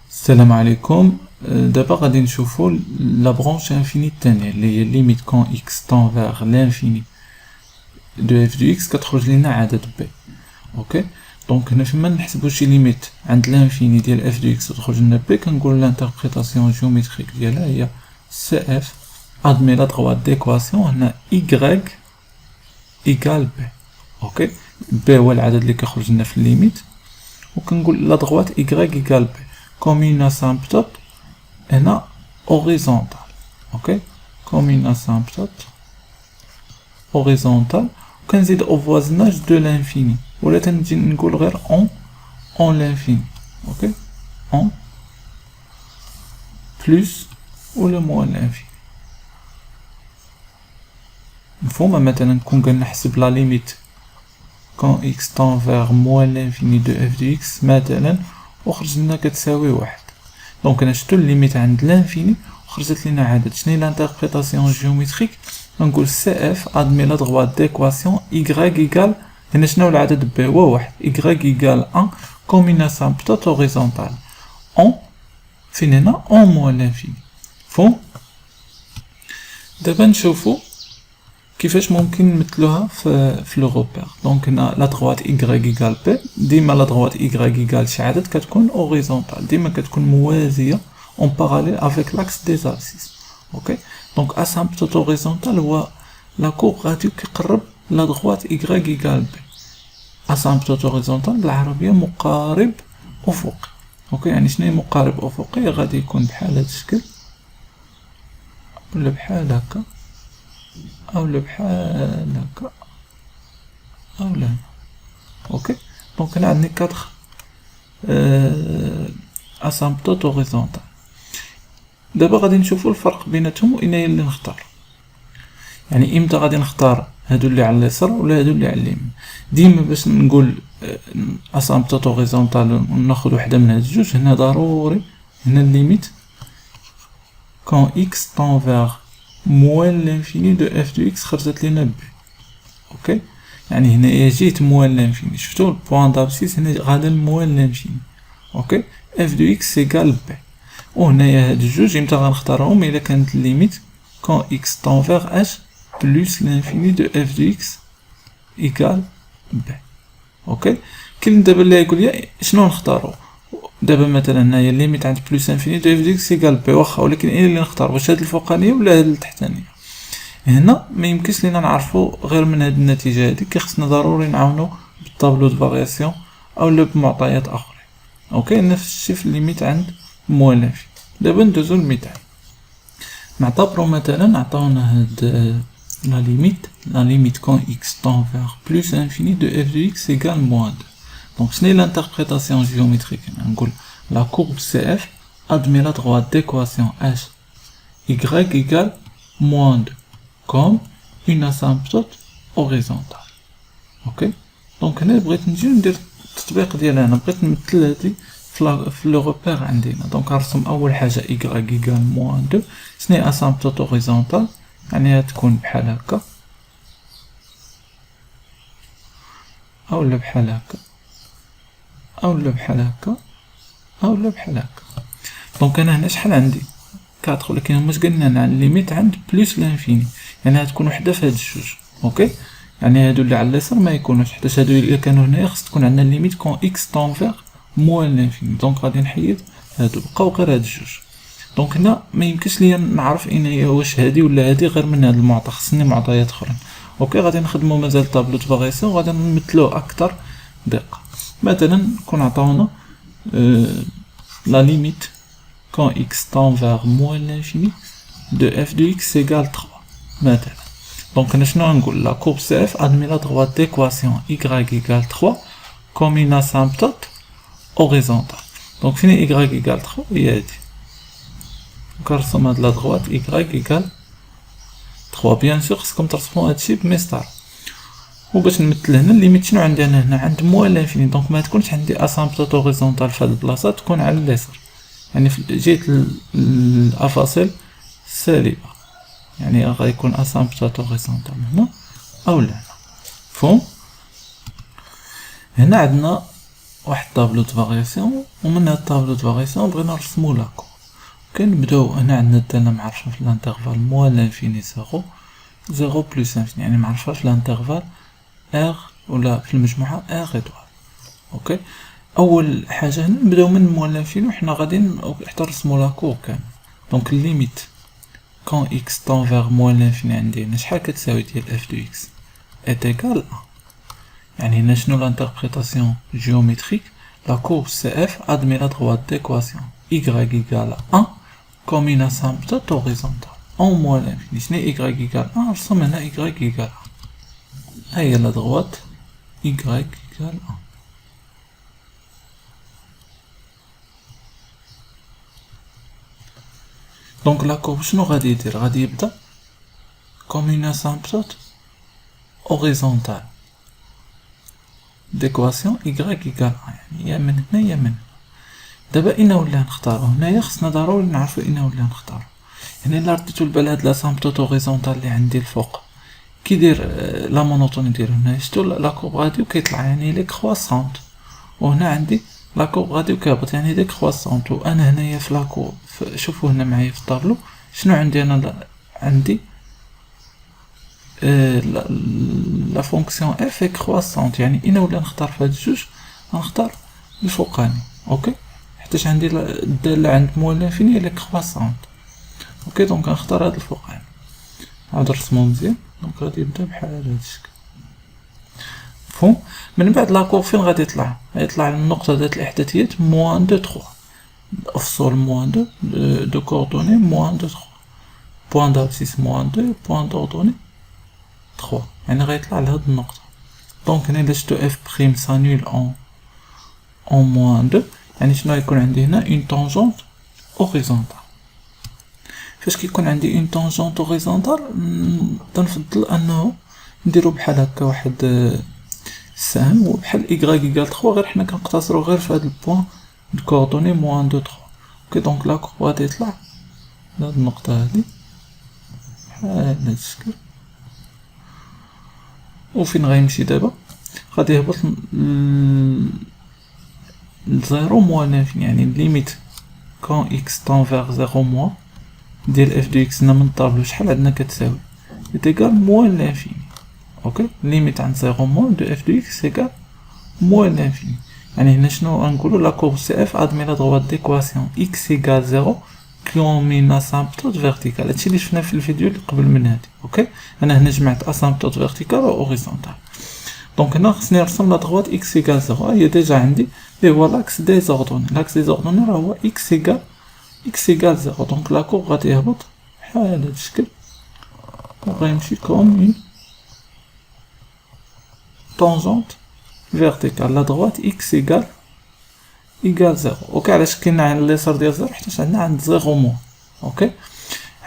السلام عليكم. دابا غادي نشوفوا لا برونش انفيني الثانيه اللي هي ليميت كون اكس طون فيغ لانفيني دو اف دو اكس كتخرج لنا عدد بي. اوكي دونك هنا فيما نحسبوا شي ليميت عند لانفيني ديال اف دو اكس تخرج لنا بي، كنقول لانتربريتاسيون جيوميتريك ديالها هي سي اف ادمي لا دغوات ديكواسيون هنا y ايكال بي. اوكي بي هو العدد اللي كيخرج لنا في الليميت، وكنقول لا دغوات y ايكال بي comme une asymptote هنا horizontale. اوكي comme une asymptote horizontale، وكنزيد au voisinage de l'infini، ولا تنجي نقول غير en l'infini. اوكي en plus ولا moins l'infini. مفهوم؟ مثلا كون كنحسب لا ليميت quand x tend vers moins l'infini de f de x مثلا وخرج لنا كتساوي واحد. دونك انا شفتو الليميت عند لانفيني وخرجت لنا عدد. شنو هي لانتربريتاسيون جيوميتريك؟ نقول سي اف ادمي لا دغوات ديكواسيون y ايكال هنا شنو العدد بي هو واحد y ايكال 1 كوم اون اسامبتوت هوريزونتال اون فين هنا اون موان لانفيني. فهم؟ دابا نشوفو كيفاش ممكن نمثلوها في لو روبير. دونك هنا لا دغوات y ايكال بي، ديما لا دغوات y ايكال شي عدد كتكون اوريزونتال، ديما كتكون موازيه اون باراليل افيك لاكس دي زابسيس. اوكي دونك اسامبتوت اوريزونتال هو لا كورب غادي كيقرب لا دغوات y ايكال بي. اسامبتوت اوريزونتال بالعربيه مقارب افقي. اوكي يعني شنو هي مقارب افقي؟ غادي يكون بحال هذا الشكل ولا بحال هكا اولا بحال هكا اولا. اوكي دونك هنا عندي 4 اسامبتوت هوريزونتال. دابا غادي نشوفوا الفرق بيناتهم واين هي اللي نختار. يعني امتى غادي نختار هادو اللي على اليسار ولا هادو اللي على اليمين؟ ديما باش نقول اسامبتوت هوريزونتال ناخذ وحده من هاد الجوج. هنا ضروري هنا الليميت كون اكس طون فيغ موان لانفيني دو اف دو اكس خرجت لينا بي. اوكي يعني هنايا جيت موان لانفيني، شفتو البوان دابسيس هنا غادا موان لانفيني. اوكي اف دو اكس ايكال بي، وهنايا هاد الجوج امتى غنختارهم؟ الا كانت الليميت كون اكس طون فيغ اش بلوس لانفيني دو اف دو اكس ايكال بي. اوكي كاين دابا اللي يقول لي شنو نختارو. دابا مثلا هنايا الليميت عند بلوس انفيني دو اف دو اكس ايكال بي، واخا ولكن اين اللي نختار؟ واش هاد الفوقانيه ولا هاد التحتانيه؟ هنا ما يمكنش لينا نعرفو غير من هاد النتيجه هادي، كيخصنا ضروري نعاونو بالطابلو دو فارياسيون اولا بمعطيات اخرين. اوكي نفس الشيء في الليميت عند موان لانفيني. دابا ندوزو للمثال. نعتبرو مثلا عطاونا هاد لا ليميت كون x tend vers plus infini de f de x égale moins 2. Donc ce n'est l'interprétation géométrique. نقول la courbe CF admet la droite d'équation h y égale moins 2 comme une asymptote horizontale. ok donc هنا بغيت نجي ندير التطبيق ديالها. انا بغيت نمثل هادي في لو روبير عندنا. دونك نرسم اول حاجه y égale moins 2. شنو هي asymptote horizontale؟ يعني تكون بحال هكا اولا بحال هكا اولا بحال هكا اولا بحال هكا. دونك انا هنا شحال عندي 4، ولكن هما اش قلنا لنا الليميت عند بلس لانفيني، يعني غتكون وحده في هاد الجوج. اوكي يعني هادو اللي على اليسار ما يكونوش، حيت هادو الا كانوا هنايا خص تكون عندنا الليميت كون اكس طون فيغ موان لانفيني. دونك غادي نحيد هادو، بقاو غير هاد الجوج. دونك هنا ما يمكنش ليا نعرف اين هي، واش هادي ولا هادي، غير من هاد المعطى خصني معطيات اخرين. اوكي غادي نخدمو مازال طابلو دو فارياسيون، غادي نمثلو اكثر دقه. مثلا كون عطاونا لا ليميت quand x tend vers moins l'infini de f de x égale 3 مثلا. دونك هنا شنو غنقول؟ لا courbe CF admet la droite d'équation y égale 3 comme une asymptote horizontale. دونك فين y égale 3 هي هادي. كنرسم هاد لا دغوات y égale 3. بيان سور خصكم ترسموا هادشي بمسطره. وباش نمثل هنا الليميت شنو عندي انا هنا؟ عند موان لانفيني. دونك ما تكونش عندي اسامبتوت هوريزونتال في هاد البلاصه، تكون على اليسار، يعني في جهه الافاصيل سالبه، يعني غيكون اسامبتوت هوريزونتال هنا اولا هنا. فهم؟ هنا عندنا واحد طابلو دو فارياسيون، ومن هاد الطابلو دو فارياسيون بغينا نرسمو لاكور. كنبداو هنا عندنا الدالة معرفة في الانترفال موال لانفيني زيرو، زيرو بلوس انفيني، يعني معرفة في الانترفال ار ولا في المجموعة ار ادوار. اوكي، اول حاجة هنا نبداو من موال لانفيني وحنا غادي حتى نرسمو لاكور كامل. دونك الليميت كون اكس طون فيغ موال لانفيني عندي هنا شحال كتساوي ديال اف دو اكس est égal à 1. يعني هنا شنو l'interprétation géométrique? La courbe CF admet la droite d'équation y égale à 1 comme une asymptote horizontale en moins l'infini. شنو y égale 1؟ نرسم هنا y égale 1. هاهي la droite y égale 1. دونك la courbe شنو غادي يدير؟ غادي يبدا comme une asymptote horizontale d'équation y égale 1، يعني يا من هنا يا من. دابا اين ولا نختارو؟ هنايا خصنا ضروري نعرفو اين ولا نختارو. يعني الا رديتو البال هاد لاسامبتوت اوريزونتال اللي عندي الفوق كيدير لا مونوتوني ديالو هنايا، شتو لا كورب غادي وكيطلع يعني لي كرواسونت، وهنا عندي لا كورب غادي وكيهبط يعني لي كرواسونت. وانا هنايا في لا كورب شوفوا هنا معايا في الطابلو شنو عندي انا؟ عندي لا فونكسيون اف كرواسونت، يعني اين ولا نختار في هاد الجوج غنختار الفوقاني. اوكي، حيتاش عندي الدالة عند موال لانفيني هي لي كرواسونت. اوكي، دونك غنختار هاد الفوقاني. عاود نرسمو مزيان. دونك غادي يبدا بحال هاد الشكل. مفهوم؟ من بعد لاكور فين غادي يطلع؟ غيطلع النقطة ذات الإحداثيات موان دو تخوا، افصل موان دو كوردوني موان دو تخوا، بوان دابسيس موان دو، بوان دوردوني تخوا، يعني غيطلع لهاد النقطة. دونك هنا إلا شتو اف بريم سانول اون موان دو، يعني شنو غيكون عندي هنا؟ اون طونجونت اوريزونتال. فاش كيكون عندي اون طونجونت اوريزونتال تنفضل انه نديرو بحال هكا واحد السهم، وبحال إيكغيك إيكال 3 غير حنا كنقتصرو غير في هاد البوان دو كوردوني موان دو 3. اوكي، دونك لا كورب غادي يطلع لهاد النقطة هادي بحال هاد الشكل. وفين غيمشي دابا؟ غادي يهبط لزيرو موان لانفيني، يعني ليميت كون اكس طون فيغ زيرو موان ديال اف دو اكس هنا من الطابلو شحال عندنا كتساوي؟ إيكال موان لانفيني. اوكي، ليميت عند زيرو موان دو اف دو اكس إيكال موان لانفيني. يعني هنا شنو غنقولو؟ لا كورب سي اف ادمي لا دروات ديكواسيون اكس إيكال زيرو كيومين اسامبتوت فيرتيكال. هادشي اللي شفنا في الفيديو اللي قبل من هادي. اوكي، انا هنا جمعت اسامبتوت فيرتيكال و اوريزونتال. دونك هنا خصني نرسم لا دروات اكس إيكال زيرو. هي ديجا عندي اللي هو لاكس ديزوردوني. لاكس ديزوردوني راه هو اكس إيكال زيرو. دونك لا كورب غادي يهبط بحال هاد الشكل وغيمشي كوم اون طونجونت فيرتيكال لا دروات اكس إيكال زيرو. اوكي، علاش كاين على اليسار ديال زيرو؟ حيتاش عندنا عند زيرو موان. اوكي،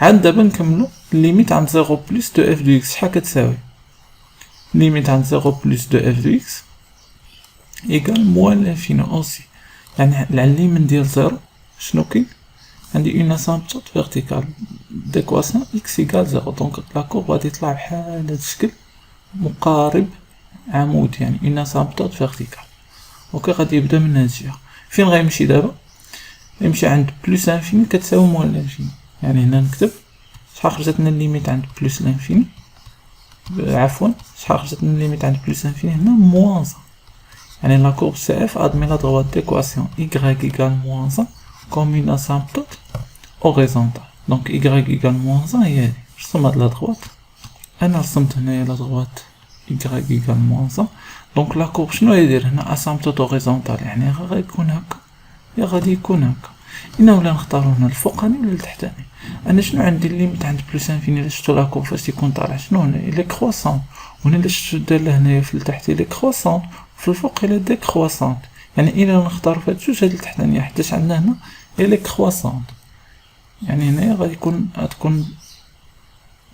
عاد دابا نكملو ليميت عند زيرو بلس دو اف دو اكس شحال كتساوي؟ ليميت عند زيرو بلس دو اف دو اكس إيكال موان لانفيني اوسي، يعني على اليمين ديال زيرو شنو كاين؟ عندي اون اسامبتوت فيرتيكال ديكواسيون اكس إيكال زيرو. دونك لا كورب غادي يطلع بحال هاد الشكل مقارب عمود، يعني اون اسامبتوت فيرتيكال. اوكي، غادي يبدا من هاد الجهة. فين غيمشي دابا؟ يمشي عند بلس انفيني كتساوي موان لانفيني. يعني هنا نكتب شحال خرجت لنا الليميت عند بلس لانفيني، عفوا شحال خرجت لنا الليميت عند بلس انفيني هنا موان 1. يعني لا كورب سي اف ادمي لا دروات ديكواسيون إيكغيك إيكال موان 1 كوم اون اسامبتوت اوريزونتال. دونك إيكغيك إيكال موان 1 هي هادي. رسم هاد لا دروات، انا رسمت هنايا لا دروات إيكغيك إيكال موان 1. دونك لا كورب شنو يدير هنا؟ اسامبتوت اوريزونتال، يعني غيكون هكا يا غادي يكون هكا. انا ولا نختارو هنا الفوقاني ولا التحتاني؟ انا شنو عندي الليميت عند بلس انفيني؟ الا شفتو لا كورب فاش تيكون طالع شنو هنا؟ لي كرواسون. وهنا الا شفتو الداله هنايا في التحت لي كرواسون، في الفوق الى دي كرواسون. يعني الا نختارو في هاد الجوج هاد التحتانيه حيتاش عندنا هنا لي كرواسون، يعني هنايا غتكون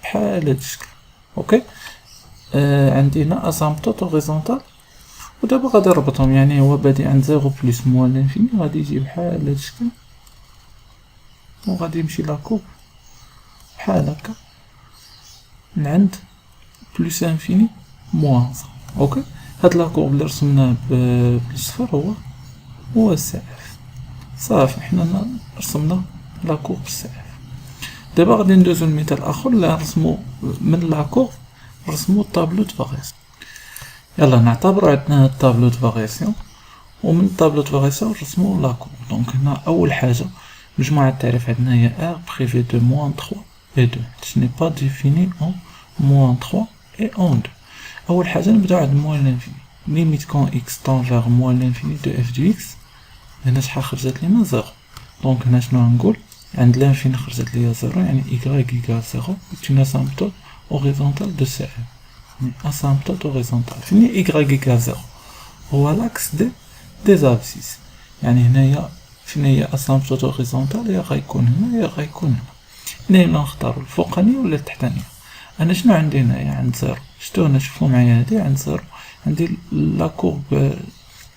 بحال هاد الشكل. اوكي، عندي هنا اسامبتوت اوريزونتال. ودابا غادي نربطهم، يعني هو بادي عند زيرو بلس موان لانفيني غادي يجي بحال هاد الشكل، وغادي يمشي لا كورب بحال هكا من عند بلس انفيني موان 1. اوكي، هاد لا كورب اللي رسمناه بالصفر هو هو السقف. صافي حنا رسمنا لاكور بالسقف. دابا غادي ندوزو لمثال اخر اللي نرسمو من لاكور نرسمو الطابلو د فارياسيون. يلا نعتبرو عندنا هاد الطابلو د فارياسيون، ومن الطابلو د فارياسيون نرسمو لاكور. دونك هنا اول حاجه مجموعه التعريف عندنا هي ار بريفي دو موان 3 et 2 ce n'est pas défini en moins 3 et en 2. اول حاجه نبداو عند موان لانفيني limite quand x tend vers moins l'infini de f de x. هنا شحال خرجت لينا 0. دونك هنا شنو غنقول عند لانفيني خرجت ليا 0 يعني y égale 0 est une asymptote horizontale de CF. يعني asymptote horizontale فين y égale 0 هو l'axe des abscisses. يعني هنايا فين هي asymptote horizontale يا غيكون هنا يا غيكون هنا. هنا نختارو الفوقانية ولا التحتانية. انا شنو عندي هنايا عند 0 شتو هنا شوفو معايا هادي عند 0 عندي لا كورب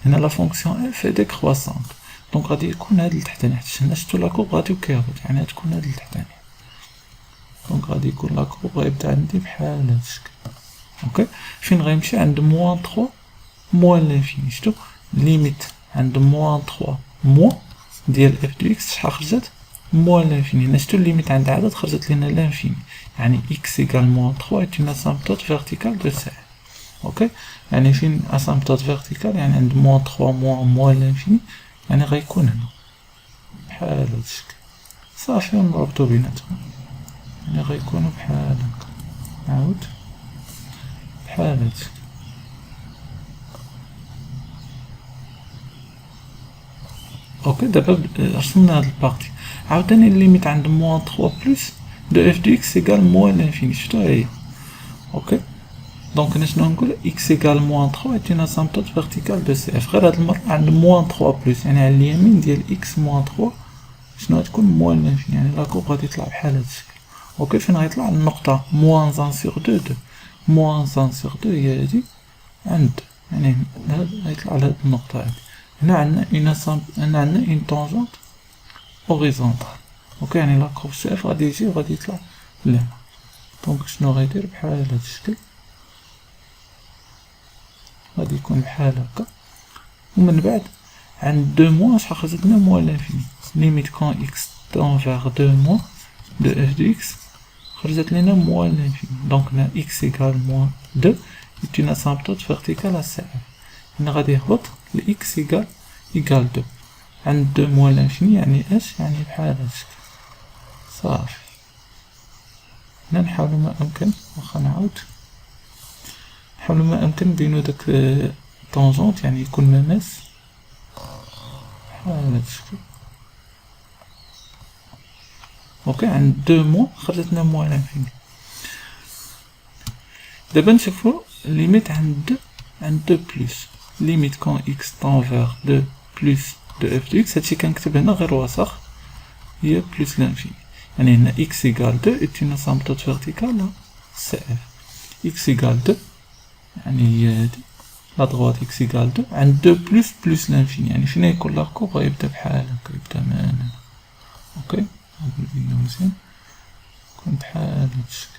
هنا لا فونكسيون اف ديكرواسونت. دونك غادي يكون هاد التحتاني حيت هنا شتو لا كورب غادي كيهبط يعني غتكون هاد التحتاني. دونك غادي يكون لا كورب غيبدا عندي بحال هاد الشكل. اوكي فين غيمشي عند موان 3 موان لانفيني. شتو ليميت عند موان 3 موان ديال اف دو اكس شحال خرجت موان لانفيني. هنا شتو ليميت عند عدد خرجت لينا لانفيني يعني x égale moins 3 est une asymptote verticale de CF. اوكي يعني فين asymptote verticale يعني عند moins 3 moins l'infini يعني غيكون هنا بحال هاد الشكل. صافي ونربطو بيناتهم يعني غيكونوا بحال هكا. نعاود بحال هاد الشكل. اوكي دابا رسمنا هاد البارتي. عاوتاني الليميت عند moins 3 بلس de f de x égale moins l'infini. شفتو هي. اوكي دونك هنا شنو نقول x égale moins 3 est une asymptote verticale de CF. غير هاد المرة عند moins 3 بلس يعني على اليمين ديال x moins 3 شنو غتكون moins l'infini يعني لا كورب غادي يطلع بحال هاد الشكل. اوكي فين غيطلع النقطة moins 1 sur 2 2 moins 1 sur 2 هي هادي عند يعني هاد غيطلع على هاد النقطة هادي. هنا عندنا عندنا une tangente horizontale. اوكي يعني لا كورب سي اف غادي يجي وغادي يطلع لهنا. دونك شنو غيدير بحال هاد الشكل غادي يكون بحال هكا. ومن بعد عند 2 موان شحال خرجت لنا موان لانفيني ليميت كون اكس تون فيغ 2 موان دو اف دو اكس خرجت لنا موان لانفيني. دونك هنا اكس ايكال موان 2 est une asymptote verticale à CF. هنا غادي يهبط لاكس ايكال 2 عند 2 موان لانفيني يعني اش يعني بحال هاد الشكل. صافي هنا نحاولو ما امكن واخا نعاود نحاولو ما امكن بينو داك طونجونت يعني يكون مماس بحال هاد الشكل. اوكي عند 2 موان خرجتنا موان لانفيني. دابا نشوفو ليميت عند 2 بلس ليميت كون اكس طون فيغ 2 بلس دو اف دو اكس. هادشي كنكتب هنا غير وسخ هي بلس لانفيني يعني هنا x égale 2 est une asymptote verticale à CF. x égale 2 يعني هي هادي لا droite x égale 2 عند 2 بلس l'infini يعني فين يكون لا كورب غيبدا بحال هكا يبدا من هنا. اوكي نقول بينا مزيان يكون بحال هاد الشكل.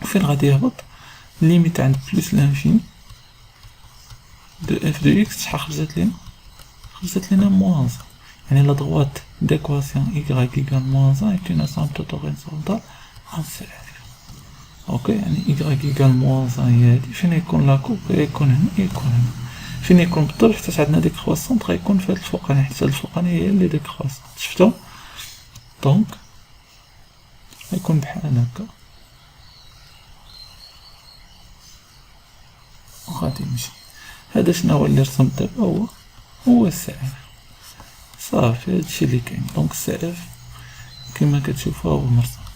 وفين غادي يهبط ليميت عند بلس l'infini دو اف دو x شحال خرجت لينا موان يعني la droite d'équation y égale moins 1 est une asymptote horizontale en CF. اوكي يعني y égale moins 1 هي هادي فين يكون لا كورب يكون هنا يكون هنا فين يكون بالضبط حتى عندنا ديكرواسونت غيكون في هاد الفوقاني حتى الفوقاني هي اللي ديكرواسونت. شفتو دونك غيكون بحال هكا وغادي يمشي. هذا شنو هو اللي رسمت دابا هو السعر. صافي هادشي اللي كاين. دونك السي اف كما كتشوفوا هو مرسوم.